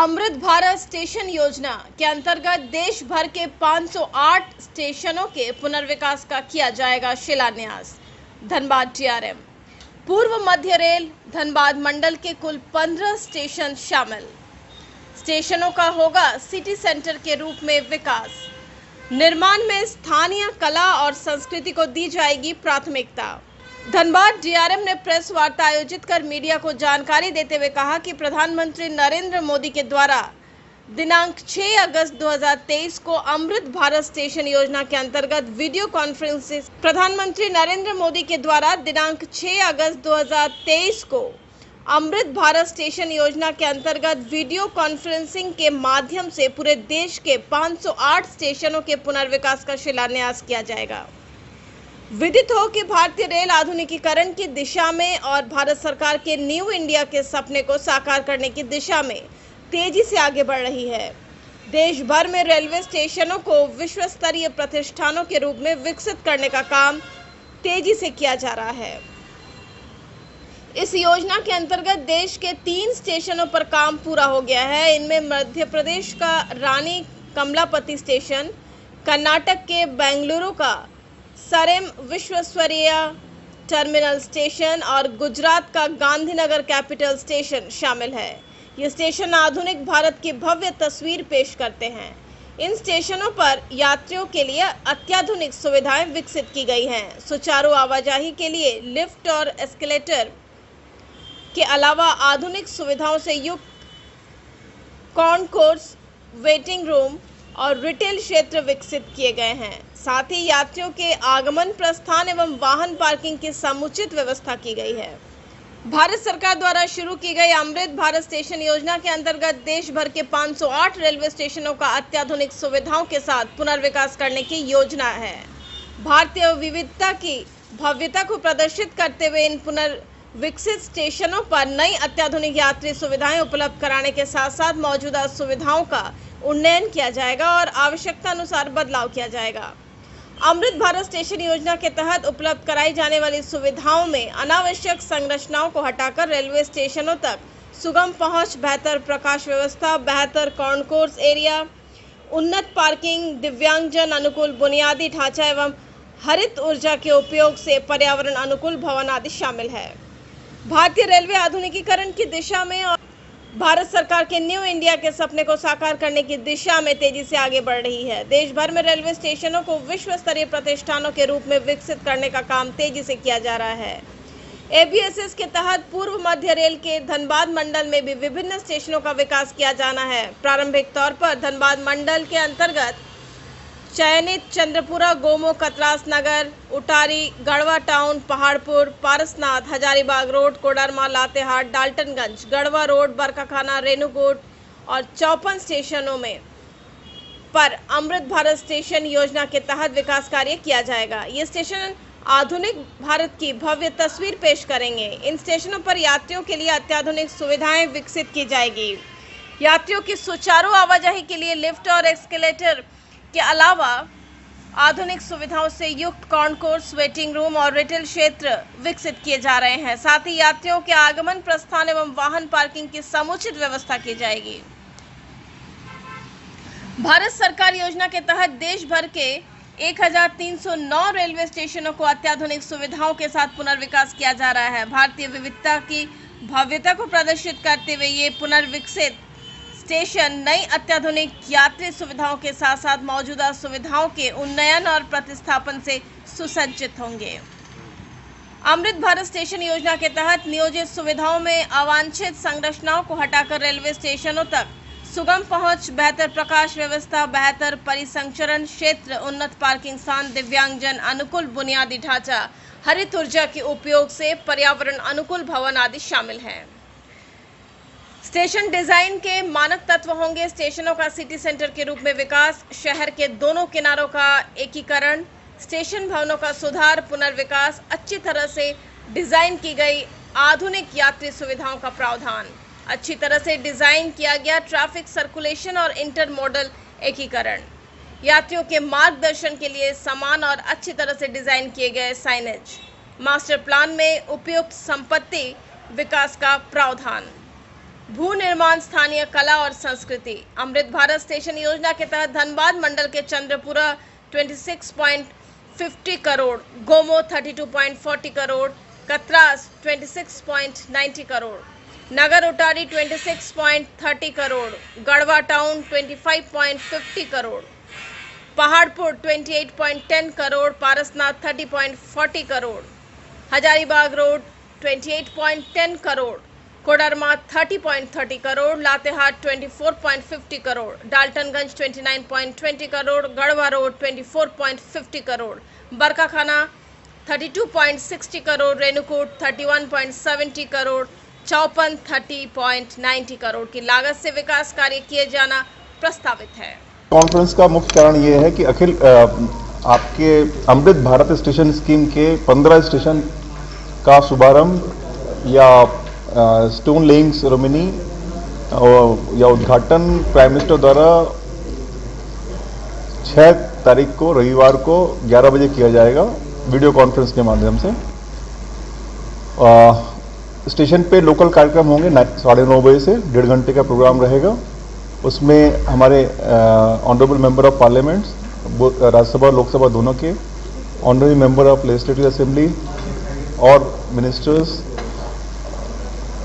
Amrit Bharat station योजना के अंतर्गत देश भर के 508 स्टेशनों के पुनर्विकास का किया जाएगा शिलान्यास। धनबाद टीआरएम। पूर्व मध्य रेल धनबाद मंडल के कुल 15 स्टेशन शामिल। स्टेशनों का होगा सिटी सेंटर के रूप में विकास। निर्माण में स्थानीय कला और संस्कृति को दी जाएगी प्राथमिकता। धनबाद डीआरएम ने प्रेस वार्ता आयोजित कर मीडिया को जानकारी देते हुए कहा कि प्रधानमंत्री नरेंद्र मोदी के द्वारा दिनांक 6 अगस्त 2023 को अमृत भारत स्टेशन योजना के अंतर्गत वीडियो कॉन्फ्रेंसिंग प्रधानमंत्री नरेंद्र मोदी के द्वारा दिनांक 6 अगस्त 2023 को अमृत भारत स्टेशन योजना के अंतर्गत वीडियो कॉन्फ्रेंसिंग के माध्यम से पूरे देश के 508 स्टेशनों के पुनर्विकास का शिलान्यास किया जाएगा। विदित हो कि भारतीय रेल आधुनिकीकरण की दिशा में और भारत सरकार के न्यू इंडिया के सपने को साकार करने की दिशा में तेजी से आगे बढ़ रही है। देश भर में रेलवे स्टेशनों को विश्व स्तरीय प्रतिष्ठानों के रूप में विकसित करने का काम तेजी से किया जा रहा है। इस योजना के अंतर्गत देश के 3 स्टेशनों पर काम पूरा हो गया है। इनमें मध्य प्रदेश का रानी कमलापति स्टेशन, कर्नाटक के बेंगलुरु का सरेम विश्वेश्वरैया टर्मिनल स्टेशन और गुजरात का गांधीनगर कैपिटल स्टेशन शामिल है। ये स्टेशन आधुनिक भारत की भव्य तस्वीर पेश करते हैं। इन स्टेशनों पर यात्रियों के लिए अत्याधुनिक सुविधाएं विकसित की गई हैं। सुचारू आवाजाही के लिए लिफ्ट और एस्केलेटर के अलावा आधुनिक सुविधाओं से युक्त कॉन्कोर्स, वेटिंग रूम और रिटेल क्षेत्र विकसित किए गए हैं। साथ ही यात्रियों के आगमन, प्रस्थान एवं वाहन पार्किंग की समुचित व्यवस्था की गई है। भारत सरकार द्वारा शुरू की गई अमृत भारत स्टेशन योजना के अंतर्गत देश भर के 508 रेलवे स्टेशनों का अत्याधुनिक सुविधाओं के साथ पुनर्विकास करने की योजना है। भारतीय विविधता की भव्यता को प्रदर्शित करते हुए इन पुनर्विकसित स्टेशनों पर नई अत्याधुनिक यात्री सुविधाएं उपलब्ध कराने के साथ साथ मौजूदा सुविधाओं का उन्नयन किया जाएगा और आवश्यकता अनुसार बदलाव किया जाएगा। अमृत भारत स्टेशन योजना के तहत उपलब्ध कराई जाने वाली सुविधाओं में अनावश्यक संरचनाओं को हटाकर रेलवे स्टेशनों तक सुगम पहुंच, बेहतर प्रकाश व्यवस्था, बेहतर कॉन्कोर्स एरिया, उन्नत पार्किंग, दिव्यांगजन अनुकूल बुनियादी ढांचा एवं हरित ऊर्जा के उपयोग से पर्यावरण अनुकूल भवन आदि शामिल है। भारतीय रेलवे आधुनिकीकरण की दिशा में और भारत सरकार के न्यू इंडिया के सपने को साकार करने की दिशा में तेजी से आगे बढ़ रही है। देश भर में रेलवे स्टेशनों को विश्व स्तरीय प्रतिष्ठानों के रूप में विकसित करने का काम तेजी से किया जा रहा है। एबीएसएस के तहत पूर्व मध्य रेल के धनबाद मंडल में भी विभिन्न स्टेशनों का विकास किया जाना है। प्रारंभिक तौर पर धनबाद मंडल के अंतर्गत चयनित Chandrapura, Gomo, Katras Nagar, Utari, Garhwa town, Paharpur, Parasnath, Hazaribagh road, Koderma, Latehar, Daltonganj, Garhwa road, Barkakana, Renukoot और 54 स्टेशनों में पर अमृत भारत स्टेशन योजना के तहत विकास कार्य किया जाएगा। ये स्टेशन आधुनिक भारत की भव्य तस्वीर पेश करेंगे। इन स्टेशनों पर यात्रियों के लिए अत्याधुनिक सुविधाएं विकसित की जाएगी। यात्रियों की सुचारू आवाजाही के लिए लिफ्ट और एस्केलेटर के अलावा आधुनिक सुविधाओं से युक्त कॉन्कोर्स, वेटिंग रूम और रिटेल क्षेत्र विकसित किए जा रहे हैं। साथ ही यात्रियों के आगमन, प्रस्थान एवं वाहन पार्किंग की समुचित व्यवस्था की जाएगी। भारत सरकार योजना के तहत देश भर के 1309 रेलवे स्टेशनों को अत्याधुनिक सुविधाओं के साथ पुनर्विकास किया जा रहा है। भारतीय विविधता की भव्यता को प्रदर्शित करते हुए ये पुनर्विकसित स्टेशन नई अत्याधुनिक यात्री सुविधाओं के साथ साथ मौजूदा सुविधाओं के उन्नयन और प्रतिस्थापन से सुसज्जित होंगे। अमृत भारत स्टेशन योजना के तहत नियोजित सुविधाओं में अवांछित संरचनाओं को हटाकर रेलवे स्टेशनों तक सुगम पहुंच, बेहतर प्रकाश व्यवस्था, बेहतर परिसंचरण क्षेत्र, उन्नत पार्किंग स्थान, दिव्यांगजन अनुकूल बुनियादी ढांचा, हरित ऊर्जा के उपयोग से पर्यावरण अनुकूल भवन आदि शामिल हैं। स्टेशन डिजाइन के मानक तत्व होंगे स्टेशनों का सिटी सेंटर के रूप में विकास, शहर के दोनों किनारों का एकीकरण, स्टेशन भवनों का सुधार, पुनर्विकास, अच्छी तरह से डिजाइन की गई आधुनिक यात्री सुविधाओं का प्रावधान, अच्छी तरह से डिजाइन किया गया ट्रैफिक सर्कुलेशन और इंटरमोडल एकीकरण, यात्रियों के मार्गदर्शन के लिए समान और अच्छी तरह से डिजाइन किए गए साइनेज, मास्टर प्लान में उपयुक्त संपत्ति विकास का प्रावधान। भू निर्माण, स्थानीय कला और संस्कृति। अमृत भारत स्टेशन योजना के तहत धनबाद मंडल के Chandrapura 26.50 crore, Gomo 32.40 crore, Katras 26.90 crore, Nagar Utari 26.30 crore, Garhwa town 25.50 crore, Paharpur 28.10 crore, Parasnath 30.40 crore, Hazaribagh road 28.10 crore, Koderma 30.30 crore, Latehar 24.50 crore, Daltonganj 29.20 crore, Garhwa road 24.50 crore, Barkakana 32.60 crore, Renukoot 31.70 crore, Chopan 30.90 crore की लागत से विकास कार्य किए जाना प्रस्तावित है। कॉन्फ्रेंस का मुख्य कारण ये है कि अखिल आपके अमृत भारत स्टेशन स्कीम के 15 स्टेशन का शुभारंभ या स्टोन लेइंग सेरेमनी या उद्घाटन प्राइम मिनिस्टर द्वारा 6 तारीख को रविवार को 11 बजे किया जाएगा वीडियो कॉन्फ्रेंस के माध्यम से। स्टेशन पे लोकल कार्यक्रम होंगे 9:30 बजे से 1.5 घंटे का प्रोग्राम रहेगा। उसमें हमारे honourable member of parliament Rajya Sabha Lok Sabha दोनों के, honourable member of legislative assembly और मिनिस्टर्स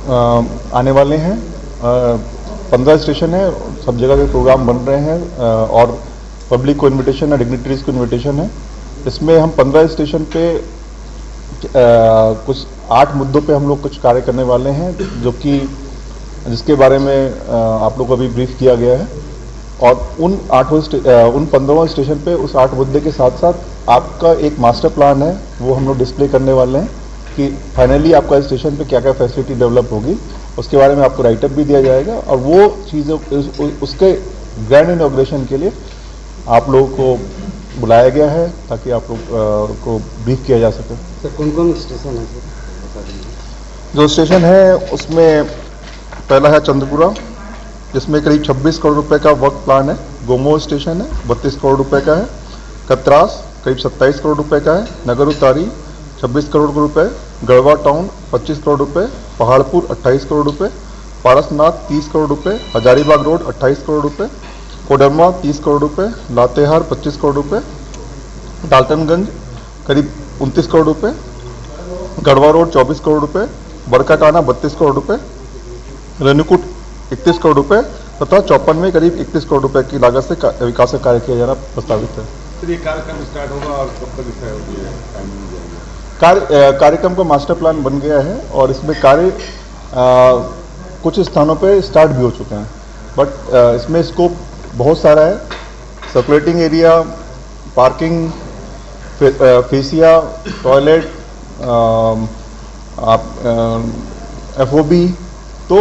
आने वाले हैं। 15 स्टेशन है, सब जगह के प्रोग्राम बन रहे हैं और पब्लिक को इन्विटेशन है, डिग्निटरीज को इन्विटेशन है। इसमें हम 15 स्टेशन पे कुछ 8 मुद्दों पे हम लोग कुछ कार्य करने वाले हैं, जो कि जिसके बारे में आप लोग को अभी ब्रीफ किया गया है। और उन 15 स्टेशन पे उस 8 मुद्दे के साथ साथ आपका एक मास्टर प्लान है, वो हम लोग डिस्प्ले करने वाले हैं कि फाइनली आपका स्टेशन पे क्या क्या फैसिलिटी डेवलप होगी, उसके बारे में आपको राइटअप भी दिया जाएगा। और वो चीज़ों उसके ग्रैंड इनॉग्रेशन के लिए आप लोगों को बुलाया गया है ताकि आप लोग को ब्रीफ किया जा सके। सर कौन कौन स्टेशन है सर? जो स्टेशन है उसमें पहला है चंद्रपुरा, जिसमें करीब 26 करोड़ रुपए का वर्क प्लान है। गोमो स्टेशन है 32 करोड़ रुपए का है। कतरास करीब 27 करोड़ रुपए का है। नगर उतारी 26 करोड़ रुपए, गढ़वा टाउन 25 करोड़ रुपए, पहाड़पुर 28 करोड़ रुपए, पारसनाथ 30 करोड़ रुपए, हजारीबाग रोड 28 करोड़ रुपए, कोडरमा 30 करोड़ रुपए, लातेहार 25 करोड़ रुपए, डाल्टनगंज करीब 29 करोड़ रुपए, गढ़वा रोड 24 करोड़ रुपए, बरकाकाना 32 करोड़ रुपए, रेणुकूट 31 करोड़ रुपए तथा चौपन में करीब 31 करोड़ रुपए की लागत से विकास का कार्य किया जाना प्रस्तावित है। ये कार्यक्रम स्टार्ट होगा और कब तक इसका कार्यक्रम का मास्टर प्लान बन गया है और इसमें कार्य कुछ स्थानों पे स्टार्ट भी हो चुके हैं, बट इसमें स्कोप बहुत सारा है। Circulating area, parking, fascia, toilet, FOB, तो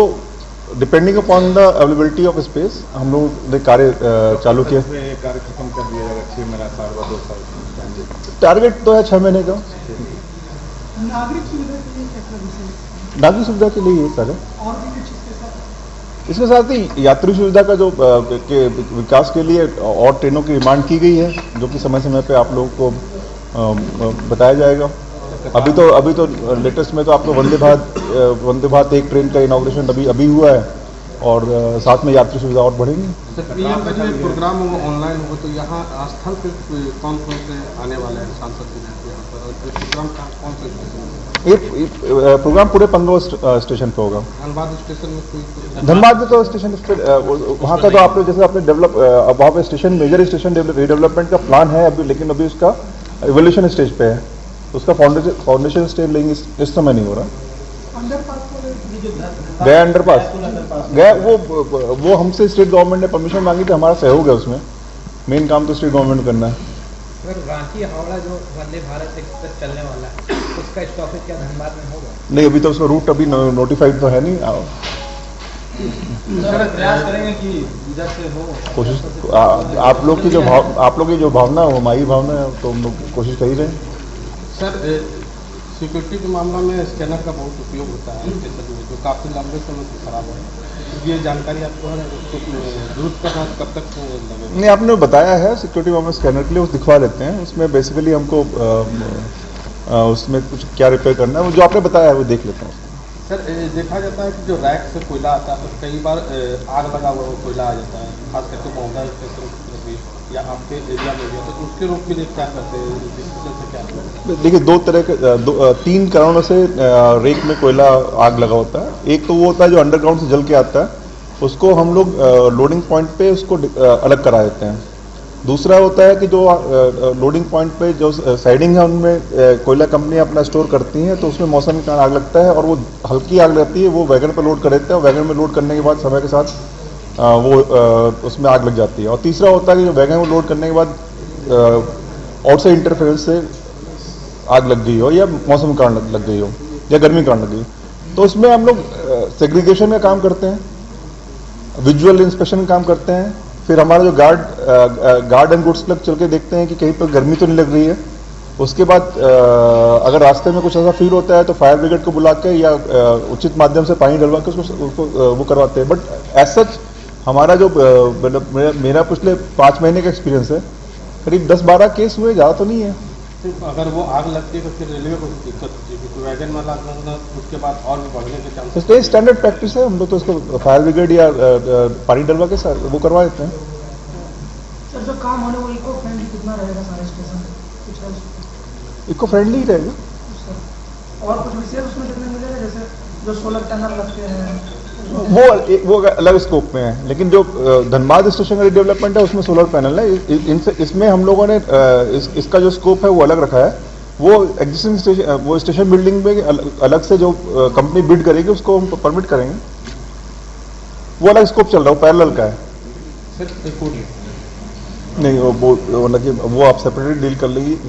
depending upon the availability of space हम लोग ने कार्य चालू किया। कार्य खत्म कर दिया जाएगा 6 महीना, साल बाद 2 साल। टारगेट तो है 6 महीने का। नागरिक सुविधा के लिए क्या विषय? नागरिक सुविधा के लिए ये सर है। और भी कुछ इसके साथ ही यात्री सुविधा का जो के विकास के लिए और ट्रेनों की डिमांड की गई है, जो कि समय समय पे आप लोगों को बताया जाएगा। अभी तो लेटेस्ट में तो आपको वंदे भारत एक ट्रेन का इनॉग्रेशन अभी हुआ है और साथ में यात्री सुविधा और बढ़ेंगी। प्रोग्राम ऑनलाइन हो तो यहाँ स्थल पे कौन कौन से आने वाले हैं सांसद यहाँ पर, और प्रोग्राम कौन से? ये प्रोग्राम पूरे 15 स्टेशन पे होगा। धनबाद स्टेशन में कोई? धनबाद में तो स्टेशन वहाँ का तो आपने जैसे आपने डेवलप वहाँ पे स्टेशन मेजर स्टेशन रिडेवलपमेंट का प्लान है अभी, लेकिन अभी उसका इवोल्यूशन स्टेज पे है। उसका फाउंडेशन स्टेज लेंगे इस समय नहीं हो रहा। गया अंडरपास गया वो हमसे स्टेट गवर्नमेंट ने परमिशन मांगी थी, हमारा सहयोग है उसमें। मेन काम तो स्टेट गवर्नमेंट करना है। अगर रांची हावड़ा जो वंदे भारत एक्सप्रेस चलने वाला है, उसका स्टॉपेज क्या धनबाद में होगा? नहीं, अभी तो उसका रूट अभी नोटिफाइड तो है नहीं। प्रयास करेंगे कि इधर से हो कोशिश आप लोग की जो भावना है वो हमारी भावना है, तो हम लोग कोशिश कर ही रहे हैं। सर सिक्योरिटी के मामला में स्कैनर का बहुत उपयोग होता है स्टेशन में, जो काफ़ी लंबे समय से खराब है। ये जानकारी आपको है, उसको दुरुस्त करना कब तक लगेगा? नहीं, आपने बताया है सिक्योरिटी मामला स्कैनर के लिए, वो दिखवा लेते हैं। उसमें बेसिकली हमको उसमें कुछ क्या रिपेयर करना है, वो जो आपने बताया है वो देख लेते हैं। सर देखा जाता है कि जो रैक से कोयला आता है तो कई बार आग लगा हुआ कोयला आ जाता है, खास करके मौदा स्टेशन भी या आपके एरिया में भी, तो उसके रूप में क्या करते हैं, जिससे क्या? देखिए दो तरह के तीन कारणों से रेक में कोयला आग लगा होता है। एक तो वो होता है जो अंडरग्राउंड से जल के आता है, उसको हम लोग लोडिंग पॉइंट पे उसको अलग करा देते हैं। दूसरा होता है कि जो लोडिंग पॉइंट पे जो साइडिंग है उनमें कोयला कंपनी अपना स्टोर करती हैं, तो उसमें मौसम के कारण आग लगता है और वो हल्की आग लगती है, वो वैगन पर लोड कर देते हैं और वैगन में लोड करने के बाद समय के साथ वो उसमें आग लग जाती है। और तीसरा होता है कि जो वैगन में लोड करने के बाद आउटसाइड इंटरफेरेंस से आग लग गई हो या मौसम के कारण लग गई हो या गर्मी के कारण लग गई हो, तो उसमें हम लोग सेग्रीगेशन का काम करते हैं, विजुअल इंस्पेक्शन का काम करते हैं। फिर हमारा जो गार्ड एंड गुड्स क्लब चल के देखते हैं कि कहीं पर गर्मी तो नहीं लग रही है। उसके बाद अगर रास्ते में कुछ ऐसा फील होता है तो फायर ब्रिगेड को बुला के या उचित माध्यम से पानी डलवा के उसको वो करवाते हैं। बट एज सच हमारा जो मेरा पिछले 5 महीने का एक्सपीरियंस है, करीब 10-12 केस हुए, ज़्यादा तो नहीं है। अगर वो आग लगती है तो फिर रेलवे को दिक्कत होती है, क्योंकि वैगन में आग लगना उसके बाद और भी बढ़ने के चांसेस। तो स्टैंडर्ड प्रैक्टिस है, हम लोग तो उसको फायर ब्रिगेड या पानी डलवा के वो करवा देते हैं। सर जो काम होने वो इको फ्रेंडली कितना रहेगा सारे स्टेशन? इको फ्रेंडली ही रहेगा। और कुछ विशेष उसमें देखने मिलेगा, जैसे जो सोलर पैनल रखते हैं वो अलग स्कोप में है, लेकिन जो धनबाद स्टेशन का डेवलपमेंट है उसमें सोलर पैनल है। इसमें हम लोगों ने इसका जो स्कोप है वो अलग रखा है। वो एग्जिस्टिंग वो स्टेशन बिल्डिंग में अलग से जो कंपनी बिड करेगी उसको हम परमिट करेंगे, वो अलग स्कोप चल रहा है, वो पैरेलल का है। सर नहीं वो आप सेपरेटली डील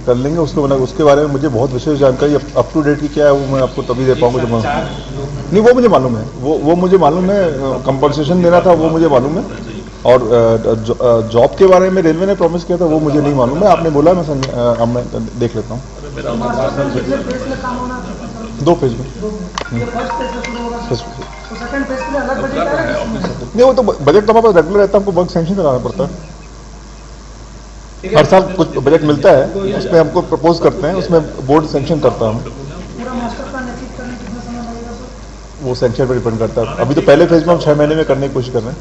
कर लेंगे उसके बारे में मुझे बहुत विशेष जानकारी अप टू डेट की क्या है वो मैं आपको तभी दे पाऊंगा जब नहीं, वो मुझे मालूम है, वो मुझे मालूम है, कंपनसेशन देना था वो मुझे मालूम है। और जॉब के बारे में रेलवे ने प्रॉमिस किया था वो मुझे नहीं मालूम है। आपने बोला मैं देख लेता हूँ। 2 फेज में नहीं, वो तो बजट तो हमारे पास रेगुलर रहता है, हमको वर्क सैंक्शन कराना पड़ता है। हर साल कुछ बजट मिलता है, उसमें हमको प्रपोज करते हैं, उसमें बोर्ड सैंक्शन करता है। वो सैंक्शन पर डिपेंड करता है। अभी तो पहले फेज में हम 6 महीने में करने की कोशिश कर रहे हैं।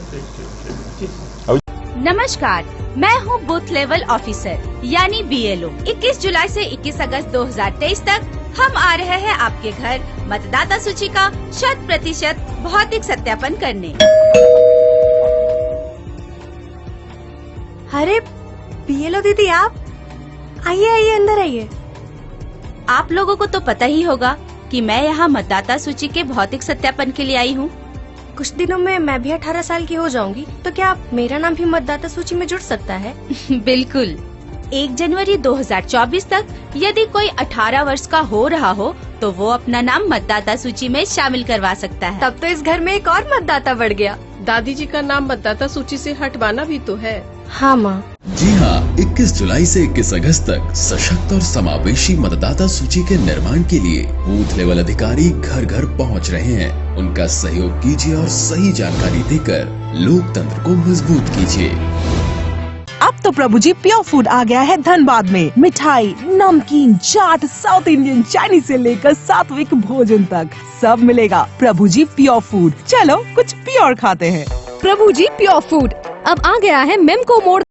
नमस्कार, मैं हूँ बूथ लेवल ऑफिसर यानी BLO। 21 जुलाई से 21 अगस्त 2023 तक हम आ रहे हैं आपके घर मतदाता सूची का 100% भौतिक सत्यापन करने। अरे BLO दीदी, आप आइए अंदर आइए। आप लोगों को तो पता ही होगा कि मैं यहाँ मतदाता सूची के भौतिक सत्यापन के लिए आई हूँ। कुछ दिनों में मैं भी 18 साल की हो जाऊंगी, तो क्या मेरा नाम भी मतदाता सूची में जुड़ सकता है? बिल्कुल। 1 जनवरी 2024 तक यदि कोई 18 वर्ष का हो रहा हो तो वो अपना नाम मतदाता सूची में शामिल करवा सकता है। तब तो इस घर में एक और मतदाता बढ़ गया। दादी जी का नाम मतदाता सूची से हटवाना भी तो है। हाँ माँ। जी हाँ, 21 जुलाई से 21 अगस्त तक सशक्त और समावेशी मतदाता सूची के निर्माण के लिए बूथ लेवल अधिकारी घर घर पहुँच रहे हैं। उनका सहयोग कीजिए और सही जानकारी देकर लोकतंत्र को मजबूत कीजिए। अब तो प्रभु जी प्योर फूड आ गया है धनबाद में। मिठाई, नमकीन, चाट, साउथ इंडियन, चाइनीज से लेकर सात्विक भोजन तक सब मिलेगा। प्रभु जी प्योर फूड, चलो कुछ प्योर खाते हैं। प्रभु जी प्योर फूड अब आ गया है मेमको मोड़